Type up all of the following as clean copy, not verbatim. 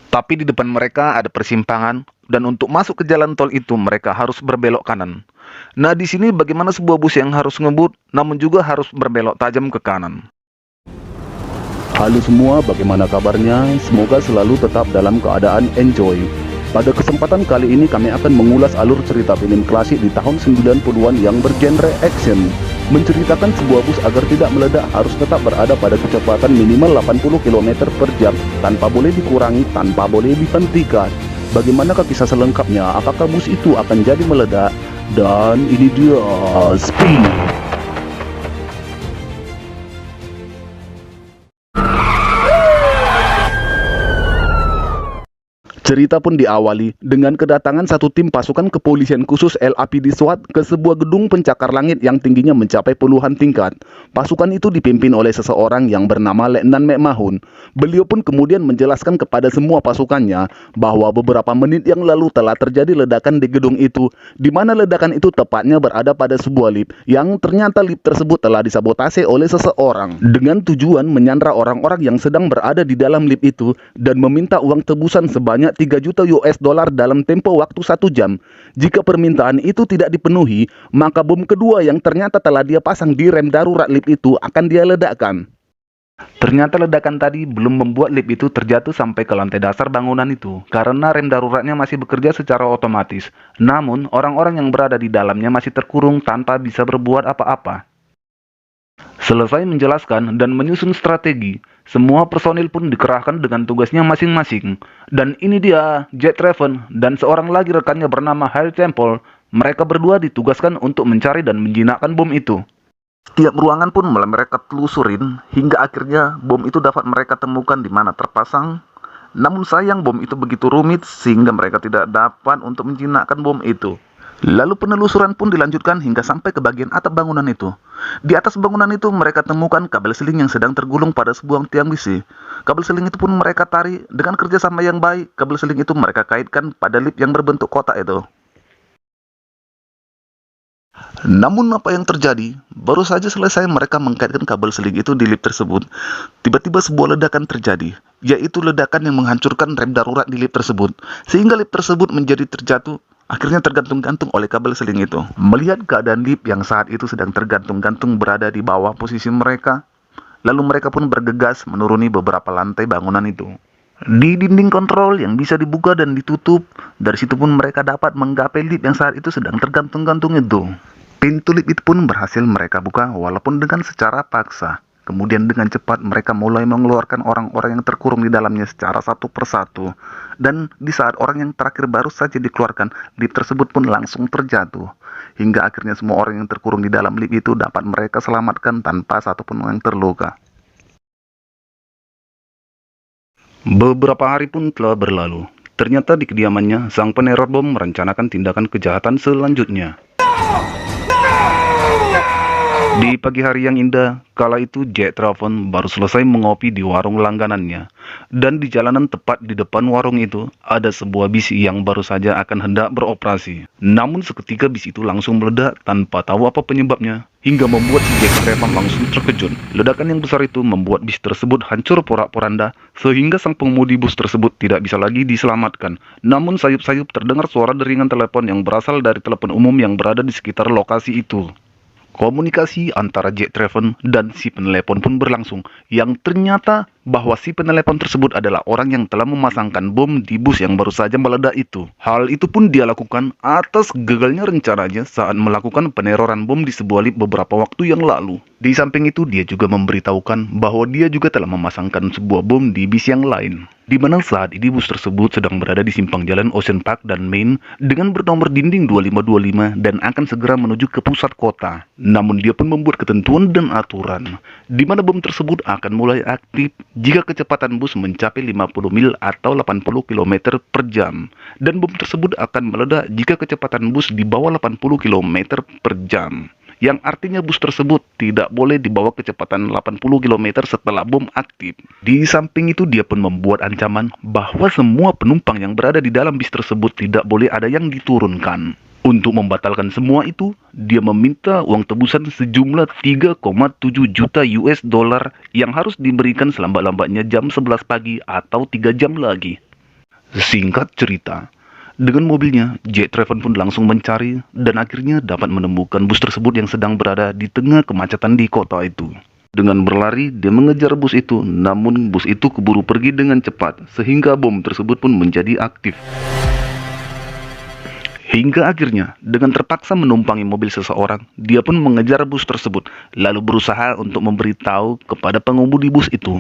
Tapi di depan mereka ada persimpangan, dan untuk masuk ke jalan tol itu mereka harus berbelok kanan. Nah, di sini bagaimana sebuah bus yang harus ngebut, namun juga harus berbelok tajam ke kanan. Halo semua, bagaimana kabarnya? Semoga selalu tetap dalam keadaan enjoy. Pada kesempatan kali ini kami akan mengulas alur cerita film klasik di tahun 90-an yang bergenre action. Menceritakan sebuah bus agar tidak meledak harus tetap berada pada kecepatan minimal 80 km per jam, tanpa boleh dikurangi, tanpa boleh dihentikan. Bagaimanakah kisah selengkapnya? Apakah bus itu akan jadi meledak? Dan ini dia Speed. Cerita pun diawali dengan kedatangan satu tim pasukan kepolisian khusus LAPD SWAT ke sebuah gedung pencakar langit yang tingginya mencapai puluhan tingkat. Pasukan itu dipimpin oleh seseorang yang bernama Letnan McMahon. Beliau pun kemudian menjelaskan kepada semua pasukannya bahwa beberapa menit yang lalu telah terjadi ledakan di gedung itu, di mana ledakan itu tepatnya berada pada sebuah lift, yang ternyata lift tersebut telah disabotase oleh seseorang dengan tujuan menyandra orang-orang yang sedang berada di dalam lift itu dan meminta uang tebusan sebanyak 3 juta US dollar dalam tempo waktu 1 jam. Jika permintaan itu tidak dipenuhi, maka bom kedua yang ternyata telah dia pasang di rem darurat lift itu akan dia ledakkan. Ternyata ledakan tadi belum membuat lift itu terjatuh sampai ke lantai dasar bangunan itu, karena rem daruratnya masih bekerja secara otomatis. Namun, orang-orang yang berada di dalamnya masih terkurung tanpa bisa berbuat apa-apa. Selesai menjelaskan dan menyusun strategi, semua personil pun dikerahkan dengan tugasnya masing-masing. Dan ini dia, Jet Raven dan seorang lagi rekannya bernama Hal Temple. Mereka berdua ditugaskan untuk mencari dan menjinakkan bom itu. Tiap ruangan pun mulai mereka telusurin, hingga akhirnya bom itu dapat mereka temukan di mana terpasang. Namun sayang bom itu begitu rumit sehingga mereka tidak dapat untuk menjinakkan bom itu. Lalu penelusuran pun dilanjutkan hingga sampai ke bagian atap bangunan itu. Di atas bangunan itu mereka temukan kabel seling yang sedang tergulung pada sebuah tiang besi. Kabel seling itu pun mereka tarik dengan kerjasama yang baik. Kabel seling itu mereka kaitkan pada lift yang berbentuk kotak itu. Namun apa yang terjadi? Baru saja selesai mereka mengkaitkan kabel seling itu di lift tersebut, tiba-tiba sebuah ledakan terjadi, yaitu ledakan yang menghancurkan rem darurat di lift tersebut, sehingga lift tersebut menjadi terjatuh. Akhirnya tergantung-gantung oleh kabel seling itu. Melihat keadaan lift yang saat itu sedang tergantung-gantung berada di bawah posisi mereka, lalu mereka pun bergegas menuruni beberapa lantai bangunan itu. Di dinding kontrol yang bisa dibuka dan ditutup, dari situ pun mereka dapat menggapai lift yang saat itu sedang tergantung-gantung itu. Pintu lift itu pun berhasil mereka buka walaupun dengan secara paksa. Kemudian dengan cepat mereka mulai mengeluarkan orang-orang yang terkurung di dalamnya secara satu persatu. Dan di saat orang yang terakhir baru saja dikeluarkan, lift tersebut pun langsung terjatuh. Hingga akhirnya semua orang yang terkurung di dalam lift itu dapat mereka selamatkan tanpa satupun yang terluka. Beberapa hari pun telah berlalu. Ternyata di kediamannya, sang peneror bom merencanakan tindakan kejahatan selanjutnya. Di pagi hari yang indah, kala itu Jet Raven baru selesai mengopi di warung langganannya. Dan di jalanan tepat di depan warung itu, ada sebuah bis yang baru saja akan hendak beroperasi. Namun seketika bis itu langsung meledak tanpa tahu apa penyebabnya, hingga membuat si Jet Raven langsung terkejut. Ledakan yang besar itu membuat bis tersebut hancur porak-poranda, sehingga sang pengemudi bus tersebut tidak bisa lagi diselamatkan. Namun sayup-sayup terdengar suara deringan telepon yang berasal dari telepon umum yang berada di sekitar lokasi itu. Komunikasi antara Jet Raven dan si penelepon pun berlangsung, yang ternyata bahwa si penelepon tersebut adalah orang yang telah memasangkan bom di bus yang baru saja meledak itu. Hal itu pun dia lakukan atas gagalnya rencananya saat melakukan peneroran bom di sebuah lift beberapa waktu yang lalu. Di samping itu, dia juga memberitahukan bahwa dia juga telah memasangkan sebuah bom di bis yang lain, di mana saat ini bus tersebut sedang berada di simpang jalan Ocean Park dan Main dengan bernomor dinding 2525 dan akan segera menuju ke pusat kota. Namun dia pun membuat ketentuan dan aturan, di mana bom tersebut akan mulai aktif jika kecepatan bus mencapai 50 mil atau 80 km per jam. Dan bom tersebut akan meledak jika kecepatan bus di bawah 80 km per jam. Yang artinya bus tersebut tidak boleh dibawa kecepatan 80 km setelah bom aktif. Di samping itu, dia pun membuat ancaman bahwa semua penumpang yang berada di dalam bis tersebut tidak boleh ada yang diturunkan. Untuk membatalkan semua itu, dia meminta uang tebusan sejumlah 3,7 juta US dollar yang harus diberikan selambat-lambatnya jam 11 pagi atau 3 jam lagi. Singkat cerita, dengan mobilnya, Jack Traven pun langsung mencari dan akhirnya dapat menemukan bus tersebut yang sedang berada di tengah kemacetan di kota itu. Dengan berlari, dia mengejar bus itu, namun bus itu keburu pergi dengan cepat, sehingga bom tersebut pun menjadi aktif. Hingga akhirnya, dengan terpaksa menumpangi mobil seseorang, dia pun mengejar bus tersebut, lalu berusaha untuk memberitahu kepada pengemudi bus itu.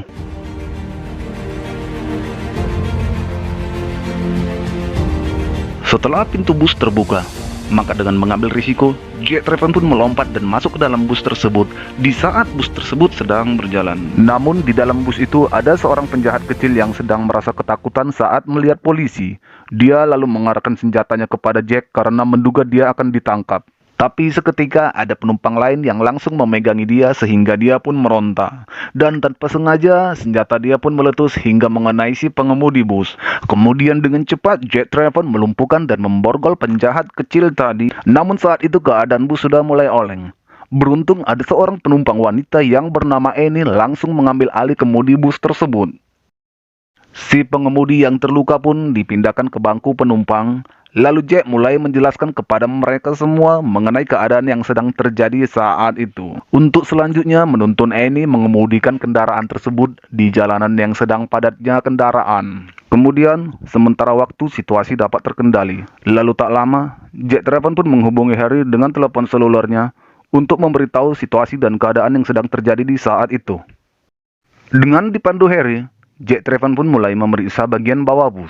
Setelah pintu bus terbuka, maka dengan mengambil risiko, Jack Traven pun melompat dan masuk ke dalam bus tersebut di saat bus tersebut sedang berjalan. Namun di dalam bus itu ada seorang penjahat kecil yang sedang merasa ketakutan saat melihat polisi. Dia lalu mengarahkan senjatanya kepada Jack karena menduga dia akan ditangkap. Tapi seketika ada penumpang lain yang langsung memegangi dia sehingga dia pun meronta. Dan tanpa sengaja, senjata dia pun meletus hingga mengenai si pengemudi bus. Kemudian dengan cepat, Jack Traven melumpuhkan dan memborgol penjahat kecil tadi. Namun saat itu keadaan bus sudah mulai oleng. Beruntung ada seorang penumpang wanita yang bernama Annie langsung mengambil alih kemudi bus tersebut. Si pengemudi yang terluka pun dipindahkan ke bangku penumpang. Lalu Jack mulai menjelaskan kepada mereka semua mengenai keadaan yang sedang terjadi saat itu. Untuk selanjutnya menuntun Annie mengemudikan kendaraan tersebut di jalanan yang sedang padatnya kendaraan. Kemudian, sementara waktu situasi dapat terkendali. Lalu tak lama, Jack Traven pun menghubungi Harry dengan telepon selulernya untuk memberitahu situasi dan keadaan yang sedang terjadi di saat itu. Dengan dipandu Harry, Jack Traven pun mulai memeriksa bagian bawah bus.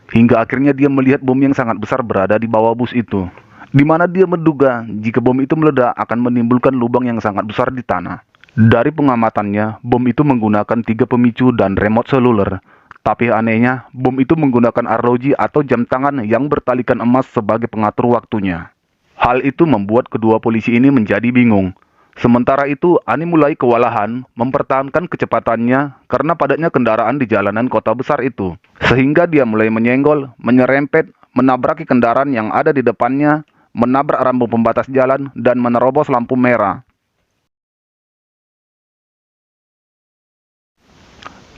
Hingga akhirnya dia melihat bom yang sangat besar berada di bawah bus itu. Di mana dia menduga jika bom itu meledak akan menimbulkan lubang yang sangat besar di tanah. Dari pengamatannya, bom itu menggunakan 3 pemicu dan remote seluler. Tapi anehnya, bom itu menggunakan arloji atau jam tangan yang bertalikan emas sebagai pengatur waktunya. Hal itu membuat kedua polisi ini menjadi bingung. Sementara itu, Annie mulai kewalahan mempertahankan kecepatannya karena padatnya kendaraan di jalanan kota besar itu. Sehingga dia mulai menyenggol, menyerempet, menabraki kendaraan yang ada di depannya, menabrak rambu pembatas jalan, dan menerobos lampu merah.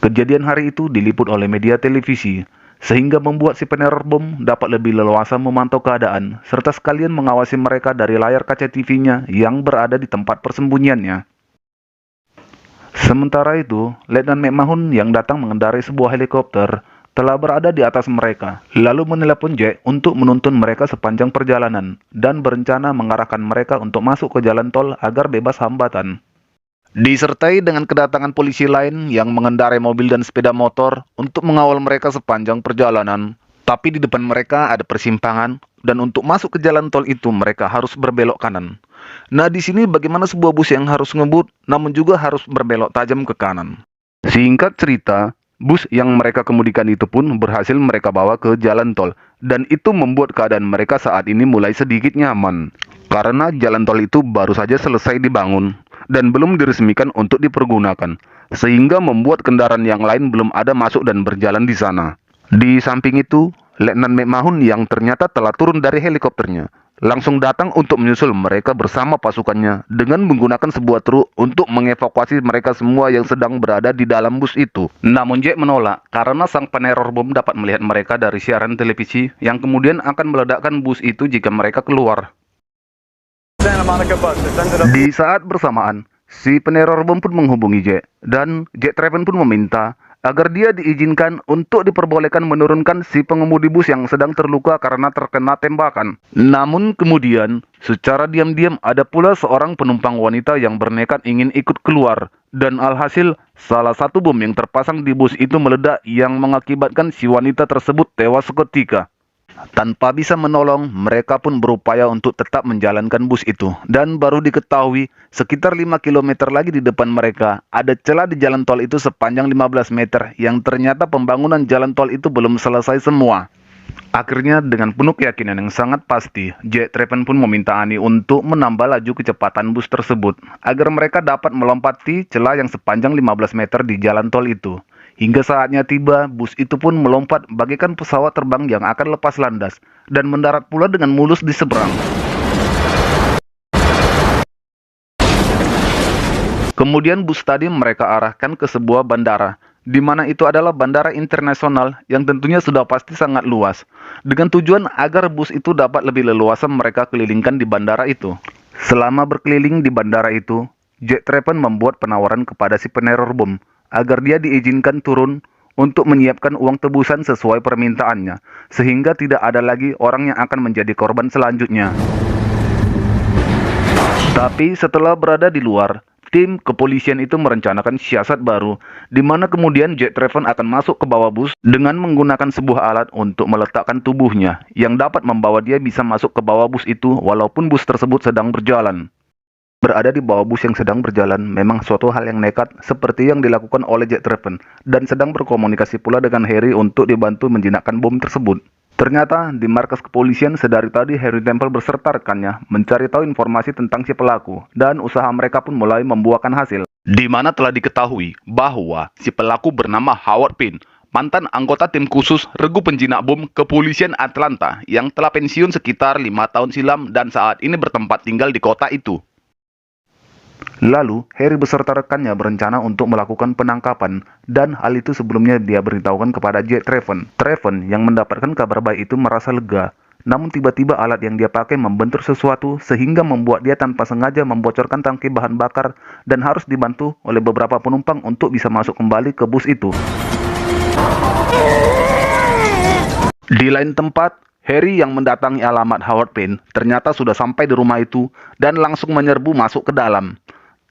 Kejadian hari itu diliput oleh media televisi, sehingga membuat si peneror bom dapat lebih leluasa memantau keadaan, serta sekalian mengawasi mereka dari layar kaca TV-nya yang berada di tempat persembunyiannya. Sementara itu, Letnan McMahon yang datang mengendarai sebuah helikopter telah berada di atas mereka, lalu menelepon Jack untuk menuntun mereka sepanjang perjalanan, dan berencana mengarahkan mereka untuk masuk ke jalan tol agar bebas hambatan. Disertai dengan kedatangan polisi lain yang mengendarai mobil dan sepeda motor untuk mengawal mereka sepanjang perjalanan. Tapi di depan mereka ada persimpangan, dan untuk masuk ke jalan tol itu mereka harus berbelok kanan. Nah, di sini bagaimana sebuah bus yang harus ngebut, namun juga harus berbelok tajam ke kanan. Singkat cerita, bus yang mereka kemudikan itu pun berhasil mereka bawa ke jalan tol, dan itu membuat keadaan mereka saat ini mulai sedikit nyaman. Karena jalan tol itu baru saja selesai dibangun, dan belum diresmikan untuk dipergunakan, sehingga membuat kendaraan yang lain belum ada masuk dan berjalan di sana. Di samping itu, Letnan McMahon yang ternyata telah turun dari helikopternya, langsung datang untuk menyusul mereka bersama pasukannya dengan menggunakan sebuah truk untuk mengevakuasi mereka semua yang sedang berada di dalam bus itu. Namun Jack menolak karena sang peneror bom dapat melihat mereka dari siaran televisi yang kemudian akan meledakkan bus itu jika mereka keluar. Di saat bersamaan, si peneror bom pun menghubungi Jack, dan Jack Traven pun meminta agar dia diizinkan untuk diperbolehkan menurunkan si pengemudi bus yang sedang terluka karena terkena tembakan. Namun kemudian, secara diam-diam ada pula seorang penumpang wanita yang bernekat ingin ikut keluar, dan alhasil salah satu bom yang terpasang di bus itu meledak yang mengakibatkan si wanita tersebut tewas seketika. Tanpa bisa menolong, mereka pun berupaya untuk tetap menjalankan bus itu. Dan baru diketahui, sekitar 5 km lagi di depan mereka, ada celah di jalan tol itu sepanjang 15 meter, yang ternyata pembangunan jalan tol itu belum selesai semua. Akhirnya, dengan penuh keyakinan yang sangat pasti, Jack Traven pun meminta Annie untuk menambah laju kecepatan bus tersebut, agar mereka dapat melompati celah yang sepanjang 15 meter di jalan tol itu. Hingga saatnya tiba, bus itu pun melompat bagaikan pesawat terbang yang akan lepas landas dan mendarat pula dengan mulus di seberang. Kemudian bus tadi mereka arahkan ke sebuah bandara, di mana itu adalah bandara internasional yang tentunya sudah pasti sangat luas, dengan tujuan agar bus itu dapat lebih leluasa mereka kelilingkan di bandara itu. Selama berkeliling di bandara itu, Jack Treven membuat penawaran kepada si peneror bom, agar dia diizinkan turun untuk menyiapkan uang tebusan sesuai permintaannya, sehingga tidak ada lagi orang yang akan menjadi korban selanjutnya. Tapi setelah berada di luar, tim kepolisian itu merencanakan siasat baru, di mana kemudian Jack Treven akan masuk ke bawah bus dengan menggunakan sebuah alat untuk meletakkan tubuhnya, yang dapat membawa dia bisa masuk ke bawah bus itu walaupun bus tersebut sedang berjalan. Berada di bawah bus yang sedang berjalan memang suatu hal yang nekat seperti yang dilakukan oleh Jack Treven, dan sedang berkomunikasi pula dengan Harry untuk dibantu menjinakkan bom tersebut. Ternyata di markas kepolisian sedari tadi Harry Temple beserta rekannya mencari tahu informasi tentang si pelaku, dan usaha mereka pun mulai membuahkan hasil. Di mana telah diketahui bahwa si pelaku bernama Howard Payne, mantan anggota tim khusus regu penjinak bom kepolisian Atlanta yang telah pensiun sekitar 5 tahun silam dan saat ini bertempat tinggal di kota itu. Lalu, Harry beserta rekannya berencana untuk melakukan penangkapan, dan hal itu sebelumnya dia beritahukan kepada Jack Treven. Treven yang mendapatkan kabar baik itu merasa lega, namun tiba-tiba alat yang dia pakai membentur sesuatu sehingga membuat dia tanpa sengaja membocorkan tangki bahan bakar dan harus dibantu oleh beberapa penumpang untuk bisa masuk kembali ke bus itu. Di lain tempat, Harry yang mendatangi alamat Howard Payne ternyata sudah sampai di rumah itu dan langsung menyerbu masuk ke dalam.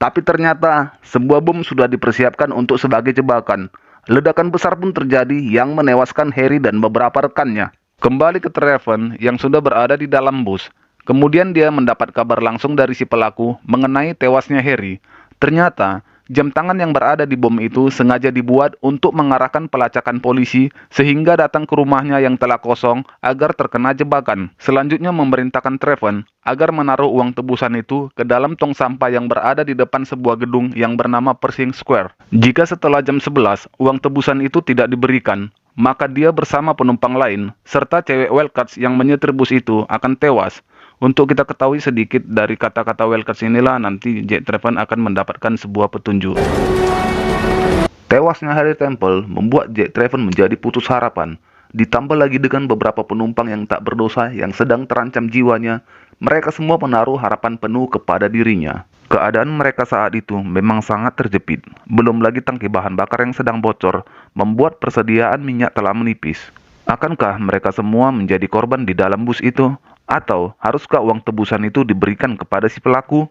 Tapi ternyata sebuah bom sudah dipersiapkan untuk sebagai jebakan. Ledakan besar pun terjadi yang menewaskan Harry dan beberapa rekannya. Kembali ke Treven yang sudah berada di dalam bus. Kemudian dia mendapat kabar langsung dari si pelaku mengenai tewasnya Harry. Ternyata jam tangan yang berada di bom itu sengaja dibuat untuk mengarahkan pelacakan polisi sehingga datang ke rumahnya yang telah kosong agar terkena jebakan. Selanjutnya memerintahkan Treven agar menaruh uang tebusan itu ke dalam tong sampah yang berada di depan sebuah gedung yang bernama Pershing Square. Jika setelah jam 11 uang tebusan itu tidak diberikan, maka dia bersama penumpang lain serta cewek Wildcats yang menyetir bus itu akan tewas. Untuk kita ketahui sedikit dari kata-kata Wildcats inilah nanti Jack Treven akan mendapatkan sebuah petunjuk. Tewasnya Harry Temple membuat Jack Treven menjadi putus harapan. Ditambah lagi dengan beberapa penumpang yang tak berdosa yang sedang terancam jiwanya, mereka semua menaruh harapan penuh kepada dirinya. Keadaan mereka saat itu memang sangat terjepit. Belum lagi tangki bahan bakar yang sedang bocor, membuat persediaan minyak telah menipis. Akankah mereka semua menjadi korban di dalam bus itu? Atau haruskah uang tebusan itu diberikan kepada si pelaku?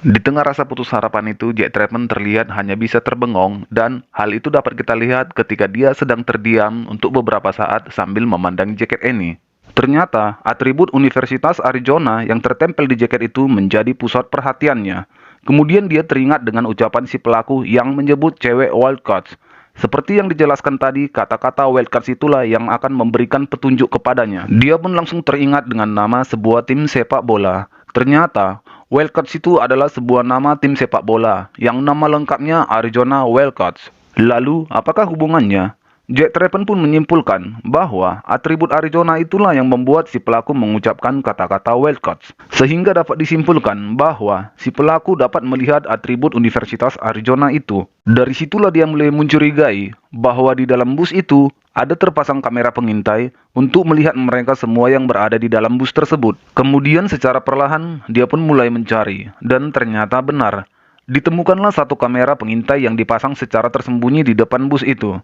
Di tengah rasa putus harapan itu, Jack Treven terlihat hanya bisa terbengong, dan hal itu dapat kita lihat ketika dia sedang terdiam untuk beberapa saat sambil memandang jaket ini. Ternyata, atribut Universitas Arizona yang tertempel di jaket itu menjadi pusat perhatiannya. Kemudian dia teringat dengan ucapan si pelaku yang menyebut cewek Wildcats. Seperti yang dijelaskan tadi, kata-kata Wildcats itulah yang akan memberikan petunjuk kepadanya. Dia pun langsung teringat dengan nama sebuah tim sepak bola. Ternyata, Wildcats itu adalah sebuah nama tim sepak bola, yang nama lengkapnya Arizona Wildcats. Lalu, apakah hubungannya? Jack Treven pun menyimpulkan bahwa atribut Arizona itulah yang membuat si pelaku mengucapkan kata-kata Wildcats. Sehingga dapat disimpulkan bahwa si pelaku dapat melihat atribut Universitas Arizona itu. Dari situlah dia mulai mencurigai bahwa di dalam bus itu ada terpasang kamera pengintai untuk melihat mereka semua yang berada di dalam bus tersebut. Kemudian secara perlahan dia pun mulai mencari, dan ternyata benar. Ditemukanlah satu kamera pengintai yang dipasang secara tersembunyi di depan bus itu.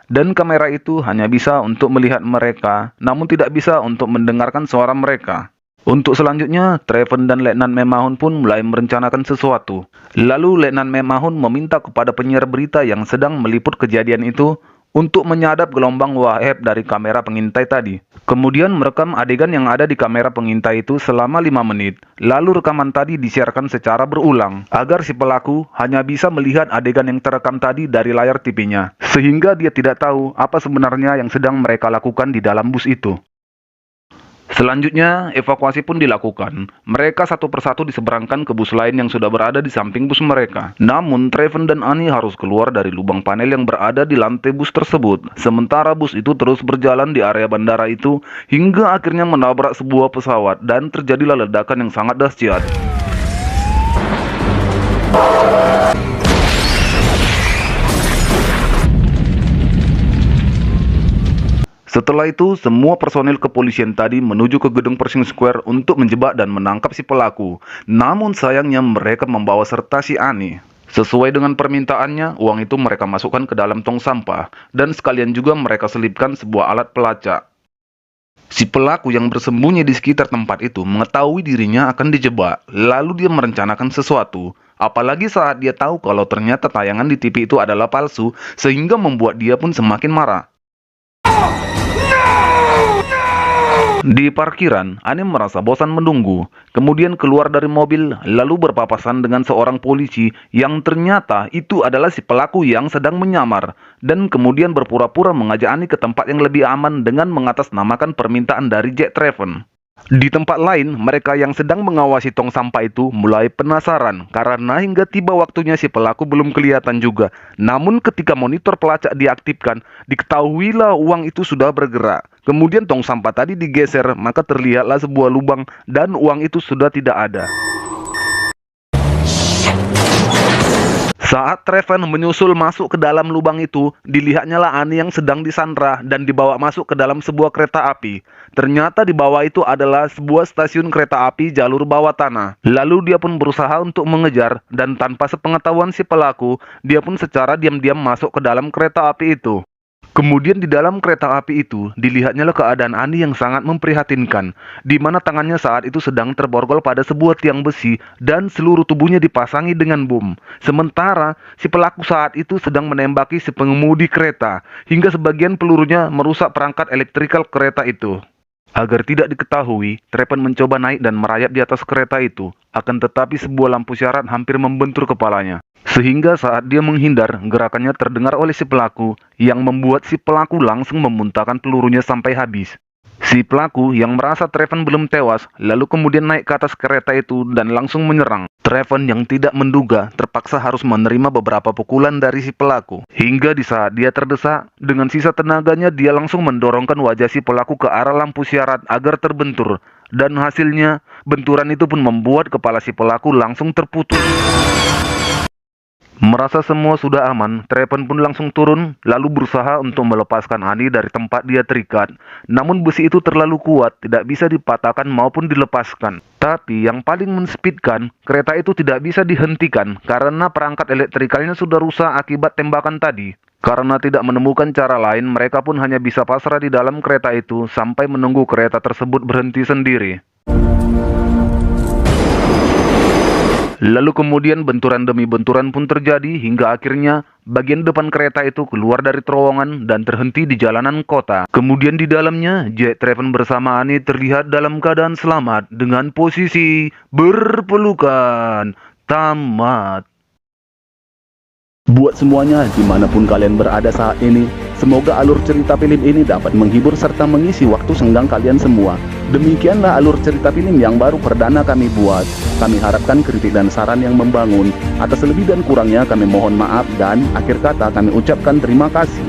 Dan kamera itu hanya bisa untuk melihat mereka, namun tidak bisa untuk mendengarkan suara mereka. Untuk selanjutnya, Treven dan Letnan McMahon pun mulai merencanakan sesuatu. Lalu Letnan McMahon meminta kepada penyiar berita yang sedang meliput kejadian itu untuk menyadap gelombang wahab dari kamera pengintai tadi. Kemudian merekam adegan yang ada di kamera pengintai itu selama 5 menit. Lalu rekaman tadi disiarkan secara berulang, agar si pelaku hanya bisa melihat adegan yang terekam tadi dari layar TV-nya. Sehingga dia tidak tahu apa sebenarnya yang sedang mereka lakukan di dalam bus itu. Selanjutnya, evakuasi pun dilakukan. Mereka satu persatu diseberangkan ke bus lain yang sudah berada di samping bus mereka. Namun, Treven dan Annie harus keluar dari lubang panel yang berada di lantai bus tersebut. Sementara bus itu terus berjalan di area bandara itu hingga akhirnya menabrak sebuah pesawat dan terjadilah ledakan yang sangat dahsyat. Setelah itu, semua personil kepolisian tadi menuju ke gedung Pershing Square untuk menjebak dan menangkap si pelaku. Namun sayangnya mereka membawa serta si Annie. Sesuai dengan permintaannya, uang itu mereka masukkan ke dalam tong sampah, dan sekalian juga mereka selipkan sebuah alat pelacak. Si pelaku yang bersembunyi di sekitar tempat itu mengetahui dirinya akan dijebak, lalu dia merencanakan sesuatu. Apalagi saat dia tahu kalau ternyata tayangan di TV itu adalah palsu, sehingga membuat dia pun semakin marah. Di parkiran, Annie merasa bosan menunggu, kemudian keluar dari mobil, lalu berpapasan dengan seorang polisi yang ternyata itu adalah si pelaku yang sedang menyamar, dan kemudian berpura-pura mengajak Annie ke tempat yang lebih aman dengan mengatasnamakan permintaan dari Jack Treven. Di tempat lain, mereka yang sedang mengawasi tong sampah itu mulai penasaran karena hingga tiba waktunya si pelaku belum kelihatan juga. Namun ketika monitor pelacak diaktifkan, diketahuilah uang itu sudah bergerak. Kemudian tong sampah tadi digeser, maka terlihatlah sebuah lubang dan uang itu sudah tidak ada. Saat Treven menyusul masuk ke dalam lubang itu, dilihatnya lah Annie yang sedang disandra dan dibawa masuk ke dalam sebuah kereta api. Ternyata di bawah itu adalah sebuah stasiun kereta api jalur bawah tanah. Lalu dia pun berusaha untuk mengejar, dan tanpa sepengetahuan si pelaku, dia pun secara diam-diam masuk ke dalam kereta api itu. Kemudian di dalam kereta api itu, dilihatnya lah keadaan Annie yang sangat memprihatinkan, di mana tangannya saat itu sedang terborgol pada sebuah tiang besi dan seluruh tubuhnya dipasangi dengan bom. Sementara, si pelaku saat itu sedang menembaki si pengemudi kereta, hingga sebagian pelurunya merusak perangkat elektrikal kereta itu. Agar tidak diketahui, Treven mencoba naik dan merayap di atas kereta itu. Akan tetapi sebuah lampu syarat hampir membentur kepalanya. Sehingga saat dia menghindar, gerakannya terdengar oleh si pelaku, yang membuat si pelaku langsung memuntahkan pelurunya sampai habis. Si pelaku yang merasa Treven belum tewas, lalu kemudian naik ke atas kereta itu dan langsung menyerang. Treven yang tidak menduga terpaksa harus menerima beberapa pukulan dari si pelaku. Hingga di saat dia terdesak, dengan sisa tenaganya dia langsung mendorongkan wajah si pelaku ke arah lampu syarat agar terbentur. Dan hasilnya, benturan itu pun membuat kepala si pelaku langsung terputus. Merasa semua sudah aman, Treven pun langsung turun, lalu berusaha untuk melepaskan Annie dari tempat dia terikat. Namun besi itu terlalu kuat, tidak bisa dipatahkan maupun dilepaskan. Tapi yang paling menspeedkan, kereta itu tidak bisa dihentikan karena perangkat elektrikalnya sudah rusak akibat tembakan tadi. Karena tidak menemukan cara lain, mereka pun hanya bisa pasrah di dalam kereta itu sampai menunggu kereta tersebut berhenti sendiri. Lalu kemudian benturan demi benturan pun terjadi hingga akhirnya bagian depan kereta itu keluar dari terowongan dan terhenti di jalanan kota. Kemudian di dalamnya, Jack Treven bersama Annie terlihat dalam keadaan selamat dengan posisi berpelukan. Tamat. Buat semuanya, dimanapun kalian berada saat ini, semoga alur cerita film ini dapat menghibur serta mengisi waktu senggang kalian semua. Demikianlah alur cerita film yang baru perdana kami buat. Kami harapkan kritik dan saran yang membangun. Atas lebih dan kurangnya kami mohon maaf dan akhir kata kami ucapkan terima kasih.